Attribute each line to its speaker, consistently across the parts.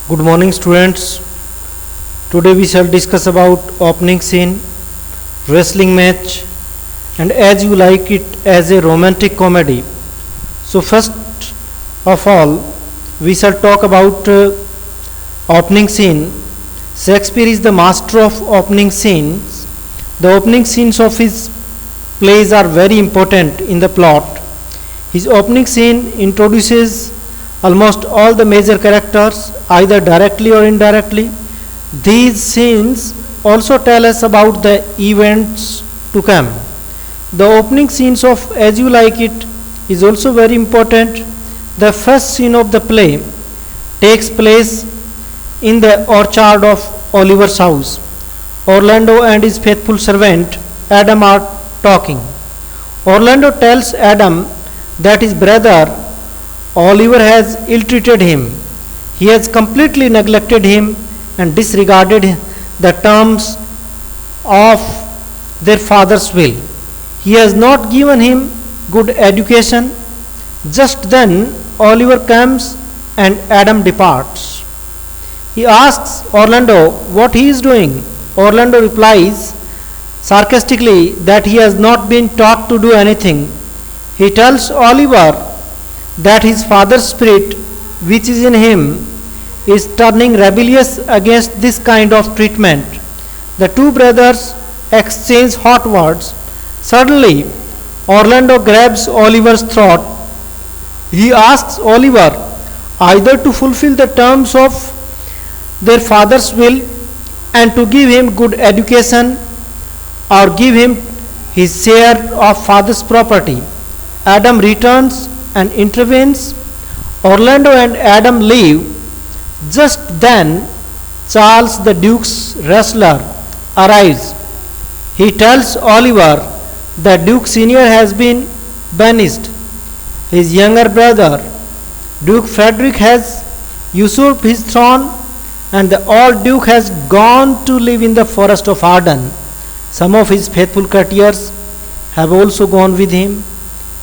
Speaker 1: Good morning, students. Today we shall discuss about opening scene, wrestling match, and As You Like It as a romantic comedy. So first of all, we shall talk about opening scene. Shakespeare is the master of opening scenes. The opening scenes of his plays are very important in the plot. His opening scene introduces almost all the major characters either directly or indirectly. These scenes also tell us about the events to come. The opening scenes of As You Like It is also very important. The first scene of the play takes place in the orchard of Oliver's house. Orlando and his faithful servant Adam are talking. Orlando tells Adam that his brother Oliver has ill-treated him. He has completely neglected him and disregarded the terms of their father's will. He has not given him good education. Just then Oliver comes and Adam departs. He asks Orlando what he is doing. Orlando replies sarcastically that he has not been taught to do anything. He tells Oliver that his father's spirit, which is in him, is turning rebellious against this kind of treatment. The two brothers exchange hot words. Suddenly, Orlando grabs Oliver's throat. He asks Oliver either to fulfill the terms of their father's will and to give him good education or give him his share of father's property. Adam returns and intervenes. Orlando and Adam leave. Just then, Charles the Duke's wrestler arrives. He tells Oliver that Duke Senior has been banished. His younger brother, Duke Frederick, has usurped his throne, and the old Duke has gone to live in the forest of Arden. Some of his faithful courtiers have also gone with him.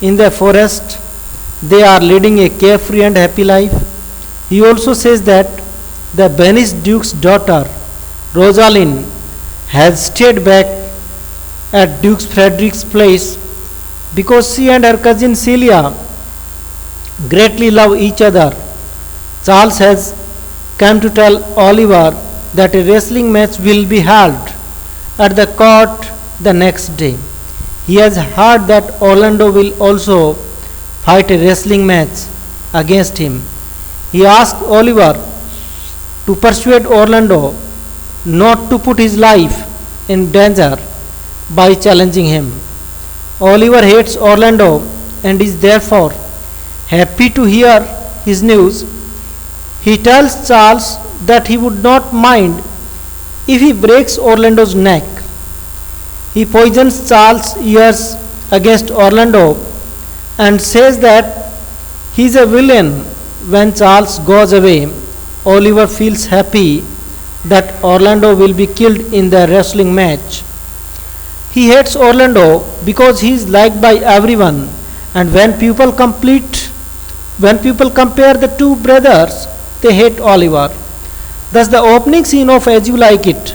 Speaker 1: In the forest, they are leading a carefree and happy life. He also says that the banished Duke's daughter, Rosalind, has stayed back at Duke Frederick's place because she and her cousin Celia greatly love each other. Charles has come to tell Oliver that a wrestling match will be held at the court the next day. He has heard that Orlando will also fight a wrestling match against him. He asks Oliver to persuade Orlando not to put his life in danger by challenging him. Oliver hates Orlando and is therefore happy to hear his news. He tells Charles that he would not mind if he breaks Orlando's neck. He poisons Charles' ears against Orlando and says that he is a villain. When Charles goes away, Oliver feels happy that Orlando will be killed in the wrestling match. He hates Orlando because he is liked by everyone, and when people compare the two brothers, they hate Oliver. Thus the opening scene of As You Like It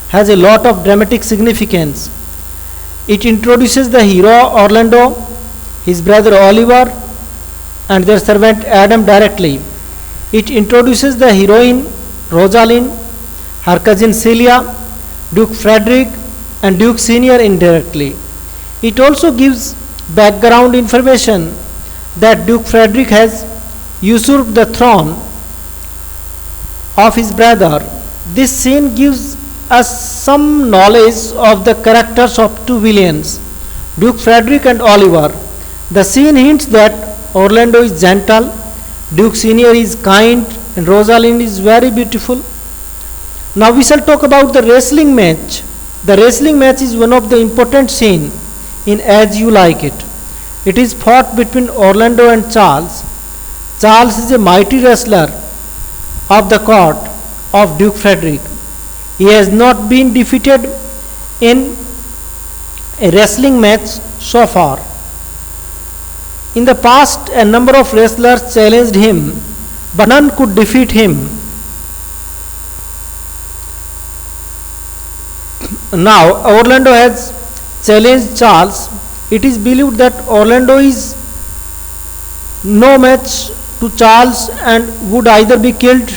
Speaker 1: has a lot of dramatic significance. It introduces the hero Orlando, his brother Oliver, and their servant Adam directly. It introduces the heroine Rosalind, her cousin Celia, Duke Frederick, and Duke Senior indirectly. It also gives background information that Duke Frederick has usurped the throne of his brother. This scene gives us some knowledge of the characters of two villains, Duke Frederick and Oliver. The scene hints that Orlando is gentle, Duke Senior is kind, and Rosalind is very beautiful. Now we shall talk about the wrestling match. The wrestling match is one of the important scenes in As You Like It. It is fought between Orlando and Charles. Charles is a mighty wrestler of the court of Duke Frederick. He has not been defeated in a wrestling match so far. In the past, a number of wrestlers challenged him, but none could defeat him. Now Orlando has challenged Charles. It is believed that Orlando is no match to Charles and would either be killed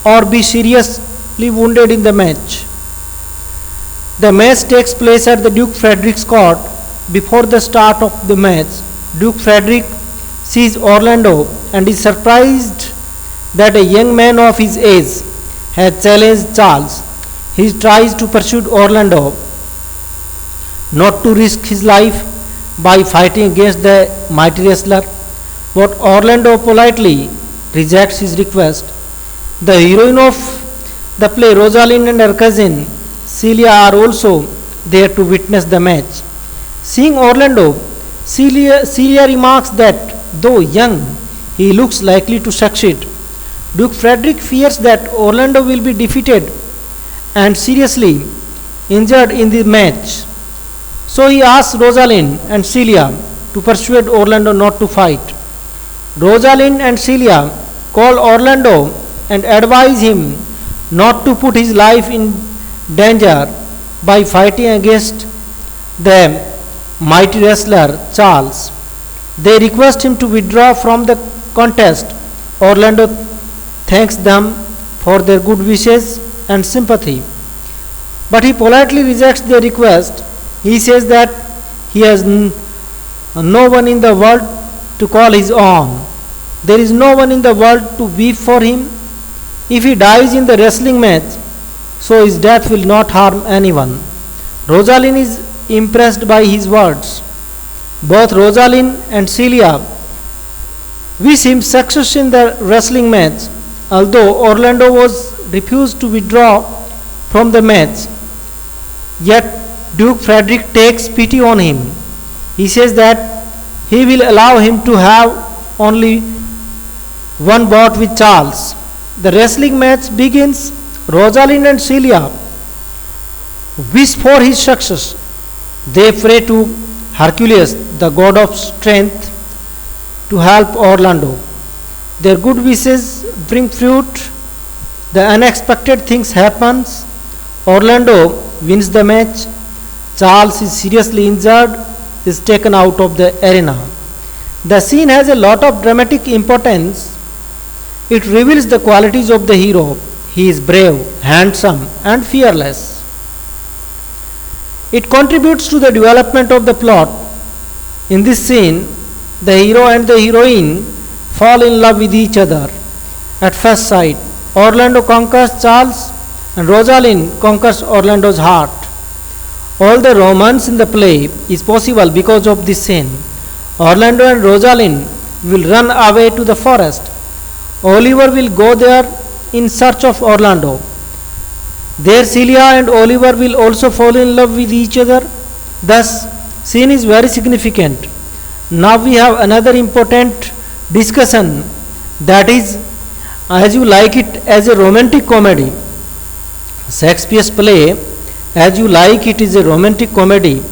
Speaker 1: or be seriously wounded in the match. The match takes place at the Duke Frederick's court. Before the start of the match, Duke Frederick sees Orlando and is surprised that a young man of his age has challenged Charles. He tries to persuade Orlando not to risk his life by fighting against the mighty wrestler, but Orlando politely rejects his request. The heroine of the play, Rosalind, and her cousin Celia are also there to witness the match. Seeing Orlando, Celia remarks that though young, he looks likely to succeed. Duke Frederick fears that Orlando will be defeated and seriously injured in the match. So he asks Rosalind and Celia to persuade Orlando not to fight. Rosalind and Celia call Orlando and advise him not to put his life in danger by fighting against the mighty wrestler Charles. They request him to withdraw from the contest. Orlando thanks them for their good wishes and sympathy, but he politely rejects their request. He says that he has no one in the world to call his own. There is no one in the world to weep for him. If he dies in the wrestling match, so his death will not harm anyone. Rosalind is impressed by his words. Both Rosalind and Celia wish him success in the wrestling match. Although Orlando was refused to withdraw from the match, yet Duke Frederick takes pity on him. He says that he will allow him to have only one bout with Charles. The wrestling match begins. Rosalind and Celia wish for his success. They pray to Hercules, the god of strength, to help Orlando. Their good wishes bring fruit. The unexpected things happens. Orlando wins the match. Charles is seriously injured, is taken out of the arena. The scene has a lot of dramatic importance. It reveals the qualities of the hero. He is brave, handsome, and fearless. It contributes to the development of the plot. In this scene, the hero and the heroine fall in love with each other at first sight. Orlando conquers Charles and Rosalind conquers Orlando's heart. All the romance in the play is possible because of this scene. Orlando and Rosalind will run away to the forest. Oliver will go there in search of Orlando. There Celia and Oliver will also fall in love with each other. Thus, scene is very significant. Now we have another important discussion, that is, As You Like It as a romantic comedy. Shakespeare's play As You Like It is a romantic comedy.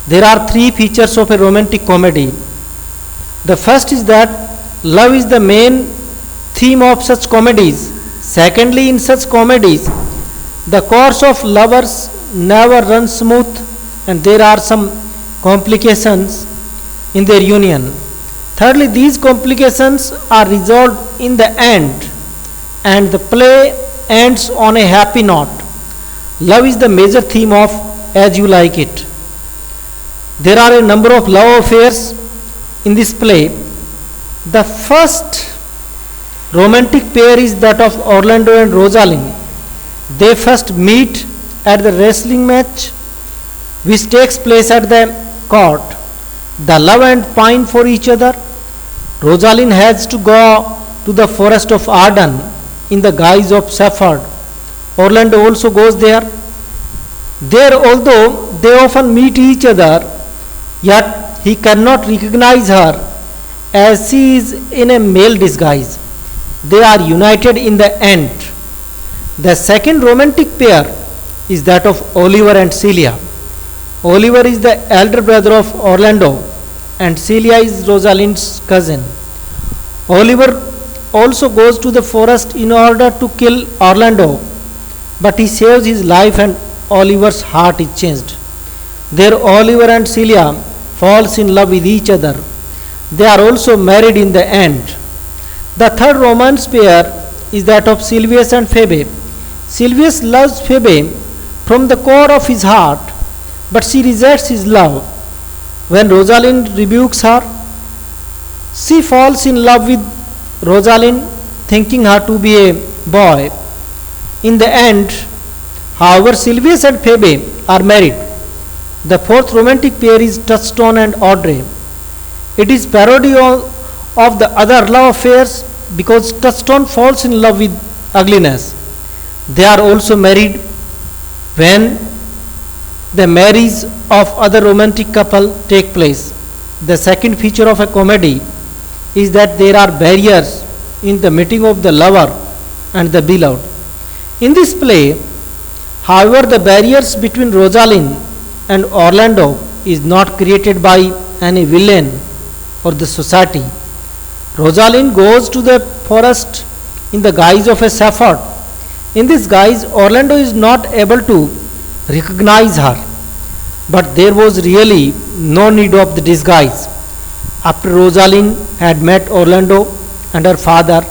Speaker 1: There are three features of a romantic comedy. The first is that love is the main theme of such comedies. Secondly, in such comedies, the course of lovers never runs smooth and there are some complications in their union. Thirdly, these complications are resolved in the end and the play ends on a happy note. Love is the major theme of As You Like It. There are a number of love affairs in this play. The first romantic pair is that of Orlando and Rosalind. They first meet at the wrestling match which takes place at the court. They love and pine for each other. Rosalind has to go to the forest of Arden in the guise of shepherd. Orlando also goes there. There, although they often meet each other, yet he cannot recognize her as she is in a male disguise. They are united in the end. The second romantic pair is that of Oliver and Celia. Oliver is the elder brother of Orlando and Celia is Rosalind's cousin. Oliver also goes to the forest in order to kill Orlando, but he saves his life and Oliver's heart is changed. There Oliver and Celia falls in love with each other. They are also married in the end. The third romance pair is that of Silvius and Phoebe. Silvius loves Phoebe from the core of his heart, but she rejects his love. When Rosalind rebukes her, she falls in love with Rosalind, thinking her to be a boy. In the end, however, Silvius and Phoebe are married. The fourth romantic pair is Touchstone and Audrey. It is parody of the other love affairs because Touchstone falls in love with ugliness. They are also married when the marriage of other romantic couple take place. The second feature of a comedy is that there are barriers in the meeting of the lover and the beloved. In this play, however, the barriers between Rosalind and Orlando is not created by any villain or the society. Rosalind goes to the forest in the guise of a shepherd. In this guise, Orlando is not able to recognize her, but there was really no need of the disguise. After Rosalind had met Orlando and her father,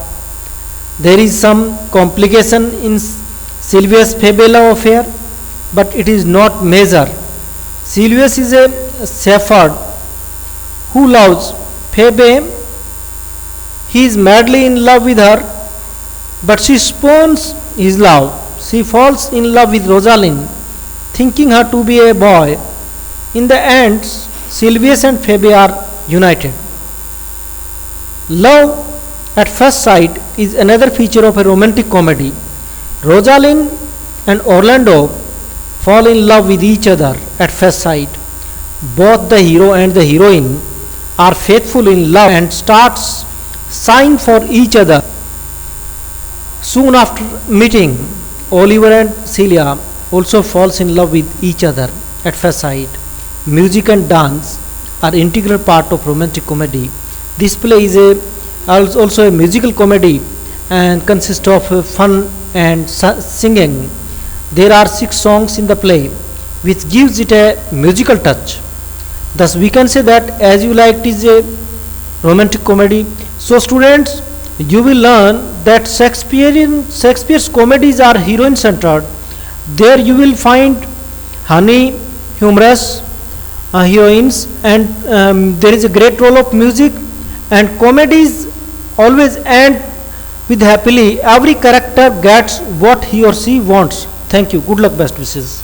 Speaker 1: there is some complication in Silvius Phoebe love affair, but it is not major. Silvius is a shepherd who loves Phoebe. He is madly in love with her, but she spurns his love. She falls in love with Rosalind, thinking her to be a boy. In the end, Silvius and Phoebe are united. Love at first sight is another feature of a romantic comedy. Rosalind and Orlando fall in love with each other at first sight. Both the hero and the heroine are faithful in love and starts sighing for each other. Soon after meeting, Oliver and Celia also falls in love with each other at first sight. Music and dance are integral part of romantic comedy. This play is also a musical comedy and consists of fun and singing. There are 6 songs in the play, which gives it a musical touch. Thus, we can say that As You Like It is a romantic comedy. So, students, you will learn that Shakespeare's comedies are heroine-centered. There you will find honey, humorous heroines, and there is a great role of music, and comedies always end with happily. Every character gets what he or she wants. Thank you. Good luck, best wishes.